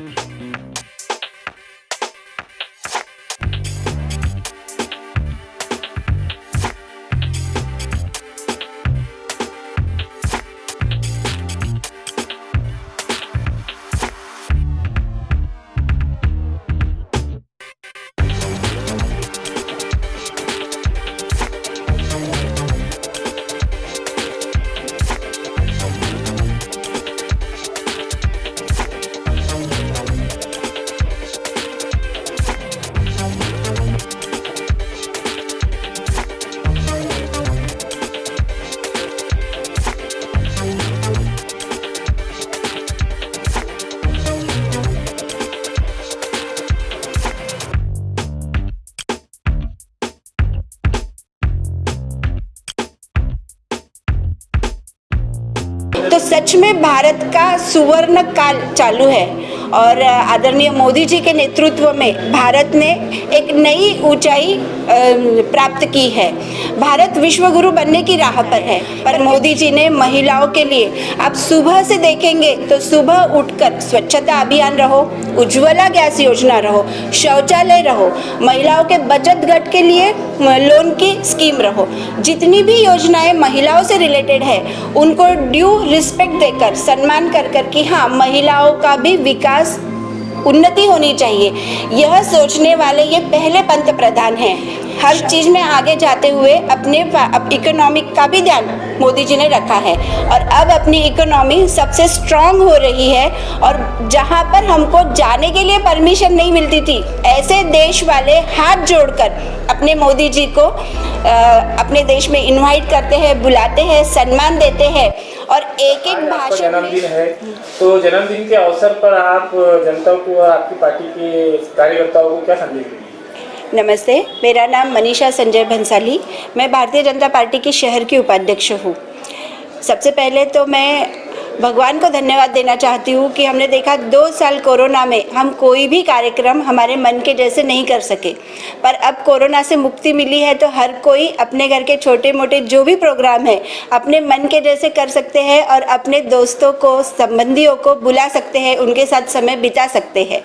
तो सच में भारत का सुवर्ण काल चालू है और आदरणीय मोदी जी के नेतृत्व में भारत ने एक नई ऊंचाई प्राप्त की है। भारत विश्व गुरु बनने की राह पर है, पर मोदी जी ने महिलाओं के लिए, आप सुबह से देखेंगे तो सुबह उठकर स्वच्छता अभियान रहो, उज्ज्वला गैस योजना रहो, शौचालय रहो, महिलाओं के बचत गट के लिए लोन की स्कीम रहो, जितनी भी योजनाएं महिलाओं से रिलेटेड है उनको ड्यू रिस्पेक्ट देकर, सम्मान कर कर कि हाँ महिलाओं का भी विकास उन्नति होनी चाहिए, यह सोचने वाले ये पहले पंत प्रधान हैं। हर चीज में आगे जाते हुए अपने इकोनॉमिक का भी ध्यान मोदी जी ने रखा है और अब अपनी इकोनॉमी सबसे स्ट्रांग हो रही है और जहां पर हमको जाने के लिए परमिशन नहीं मिलती थी, ऐसे देश वाले हाथ जोड़कर अपने मोदी जी को अपने देश में इनवाइट करते हैं, बुलाते हैं, सम्मान देते हैं और एक एक भाषण जन्मदिन है, तो जन्मदिन के अवसर पर आप जनता को और आपकी पार्टी के कार्यकर्ताओं को क्या संदेश देंगे? नमस्ते, मेरा नाम मनीषा संजय भंसाली, मैं भारतीय जनता पार्टी की शहर की उपाध्यक्ष हूँ। सबसे पहले तो मैं भगवान को धन्यवाद देना चाहती हूँ कि हमने देखा 2 साल कोरोना में हम कोई भी कार्यक्रम हमारे मन के जैसे नहीं कर सके, पर अब कोरोना से मुक्ति मिली है तो हर कोई अपने घर के छोटे मोटे जो भी प्रोग्राम है अपने मन के जैसे कर सकते हैं और अपने दोस्तों को, संबंधियों को बुला सकते हैं, उनके साथ समय बिता सकते हैं।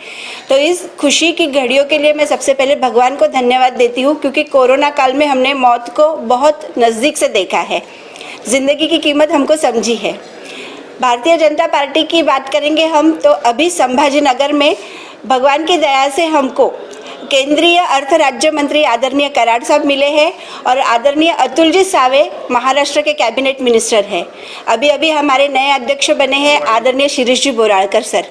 तो इस खुशी की घड़ियों के लिए मैं सबसे पहले भगवान को धन्यवाद देती हूँ, क्योंकि कोरोना काल में हमने मौत को बहुत नज़दीक से देखा है, ज़िंदगी की कीमत हमको समझी है। भारतीय जनता पार्टी की बात करेंगे हम तो अभी संभाजी नगर में भगवान की दया से हमको केंद्रीय अर्थ राज्य मंत्री आदरणीय कराड़ साहब मिले हैं और आदरणीय अतुल जी सावे महाराष्ट्र के कैबिनेट मिनिस्टर हैं। अभी अभी हमारे नए अध्यक्ष बने हैं आदरणीय शिरीष जी बोराळकर सर,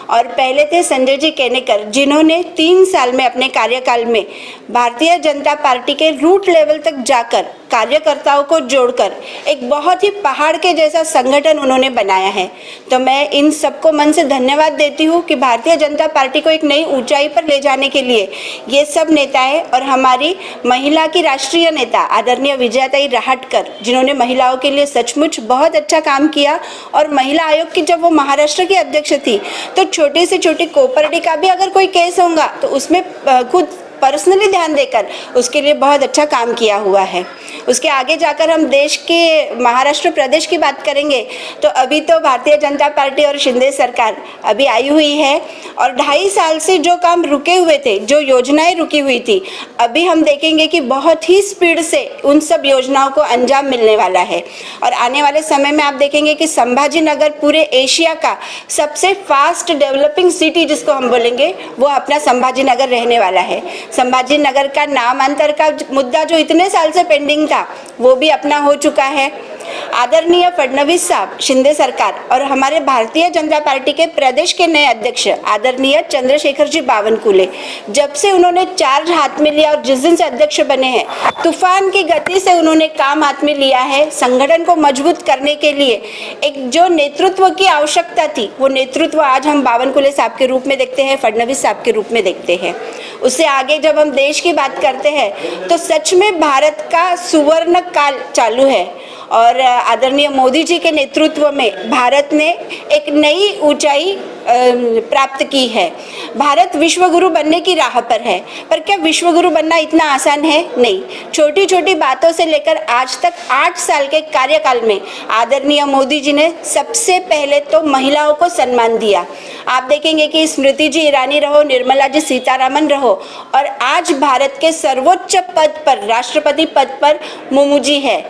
और पहले थे संजय जी केनेकर, जिन्होंने 3 साल में अपने कार्यकाल में भारतीय जनता पार्टी के रूट लेवल तक जाकर कार्यकर्ताओं को जोड़कर एक बहुत ही पहाड़ के जैसा संगठन उन्होंने बनाया है। तो मैं इन सबको मन से धन्यवाद देती हूँ कि भारतीय जनता पार्टी को एक नई ऊंचाई पर ले जाने के लिए ये सब नेताएं और हमारी महिला की राष्ट्रीय नेता आदरणीय विजयाताई राहटकर, जिन्होंने महिलाओं के लिए सचमुच बहुत अच्छा काम किया, और महिला आयोग की जब वो महाराष्ट्र की अध्यक्ष थी तो छोटी से छोटी कोपर्डी का भी अगर कोई केस होगा तो उसमें खुद पर्सनली ध्यान देकर उसके लिए बहुत अच्छा काम किया हुआ है। उसके आगे जाकर हम देश के महाराष्ट्र प्रदेश की बात करेंगे तो अभी तो भारतीय जनता पार्टी और शिंदे सरकार अभी आई हुई है और 2.5 साल से जो काम रुके हुए थे, जो योजनाएं रुकी हुई थी, अभी हम देखेंगे कि बहुत ही स्पीड से उन सब योजनाओं को अंजाम मिलने वाला है। और आने वाले समय में आप देखेंगे कि संभाजी नगर पूरे एशिया का सबसे फास्ट डेवलपिंग सिटी जिसको हम बोलेंगे वो अपना संभाजी नगर रहने वाला है। संभाजी नगर का नामांतर का मुद्दा जो इतने साल से पेंडिंग था वो भी अपना हो चुका है। आदरणीय फडणवीस साहब, शिंदे सरकार और हमारे भारतीय जनता पार्टी के प्रदेश के नए अध्यक्ष आदरणीय चंद्रशेखर जी बावनकुले, जब से उन्होंने चार्ज हाथ में लिया और जिस दिन से अध्यक्ष बने हैं, तूफान की गति से उन्होंने काम हाथ में लिया है। संगठन को मजबूत करने के लिए एक जो नेतृत्व की आवश्यकता थी वो नेतृत्व आज हम बावनकुले साहब के रूप में देखते हैं, फडणवीस साहब के रूप में देखते हैं। उससे आगे जब हम देश की बात करते हैं तो सच में भारत का सुवर्ण काल चालू है और आदरणीय मोदी जी के नेतृत्व में भारत ने एक नई ऊंचाई प्राप्त की है। भारत विश्वगुरु बनने की राह पर है, पर क्या विश्वगुरु बनना इतना आसान है? नहीं। छोटी छोटी बातों से लेकर आज तक 8 साल के कार्यकाल में आदरणीय मोदी जी ने सबसे पहले तो महिलाओं को सम्मान दिया। आप देखेंगे कि स्मृति जी ईरानी रहो, निर्मला जी सीतारामन रहो, और आज भारत के सर्वोच्च पद पर, राष्ट्रपति पद पर मुर्मू जी है।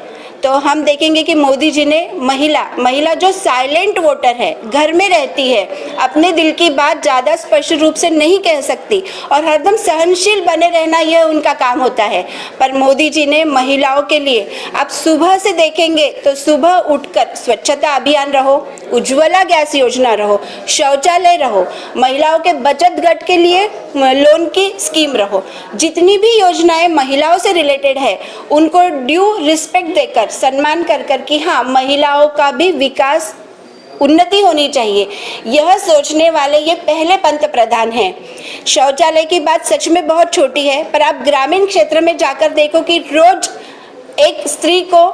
तो हम देखेंगे कि मोदी जी ने महिला जो साइलेंट वोटर है, घर में रहती है, अपने दिल की बात ज़्यादा स्पष्ट रूप से नहीं कह सकती और हरदम सहनशील बने रहना यह उनका काम होता है, पर मोदी जी ने महिलाओं के लिए, आप सुबह से देखेंगे तो सुबह उठकर स्वच्छता अभियान रहो, उज्ज्वला गैस योजना रहो, शौचालय रहो, महिलाओं के बचत गट के लिए लोन की स्कीम रहो, जितनी भी योजनाएं महिलाओं से रिलेटेड है उनको ड्यू रिस्पेक्ट देकर, सम्मान कर कर कि हाँ, महिलाओं का भी विकास, उन्नति होनी चाहिए, यह सोचने वाले ये पहले पंत प्रधान हैं। शौचालय की बात सच में बहुत छोटी है, पर आप ग्रामीण क्षेत्र में जाकर देखो कि रोज एक स्त्री को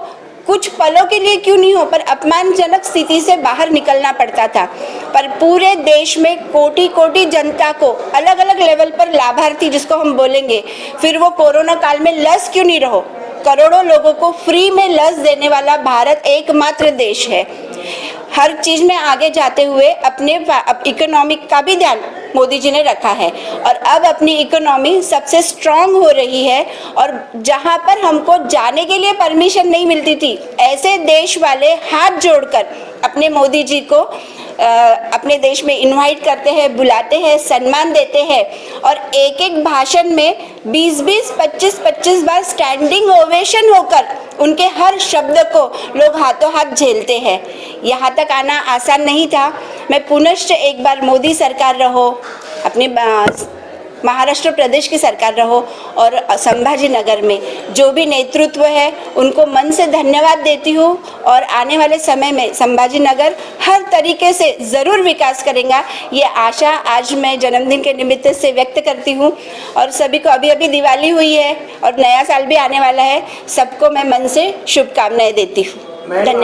कुछ पलों के लिए क्यों नहीं हो, पर अपमानजनक स्थिति से बाहर निकलना पड़ता था। पर पूरे देश में कोटि कोटि जनता को अलग अलग लेवल पर लाभार्थी, जिसको हम बोलेंगे, फिर वो कोरोना काल में लस क्यों नहीं रहो, करोड़ों लोगों को फ्री में लस देने वाला भारत एकमात्र देश है। हर चीज में आगे जाते हुए अपने इकोनॉमिक का भी ध्यान मोदी जी ने रखा है, और अब अपनी इकोनॉमी सबसे स्ट्रांग हो रही है। और जहां पर हमको जाने के लिए परमिशन नहीं मिलती थी, ऐसे देश वाले हाथ जोड़कर अपने मोदी जी को अपने देश में इनवाइट करते हैं, बुलाते हैं, सम्मान देते हैं, और एक एक भाषण में 20-20, 25-25 बार स्टैंडिंग ओवेशन होकर उनके हर शब्द को लोग हाथों हाथ झेलते हैं। यहाँ तक आना आसान नहीं था। मैं पुनश्च एक बार मोदी सरकार रहो, अपनी महाराष्ट्र प्रदेश की सरकार रहो, और संभाजी नगर में जो भी नेतृत्व है उनको मन से धन्यवाद देती हूँ, और आने वाले समय में संभाजी नगर हर तरीके से ज़रूर विकास करेगा, ये आशा आज मैं जन्मदिन के निमित्त से व्यक्त करती हूँ। और सभी को, अभी अभी दिवाली हुई है और नया साल भी आने वाला है, सबको मैं मन से शुभकामनाएं देती हूँ। धन्यवाद।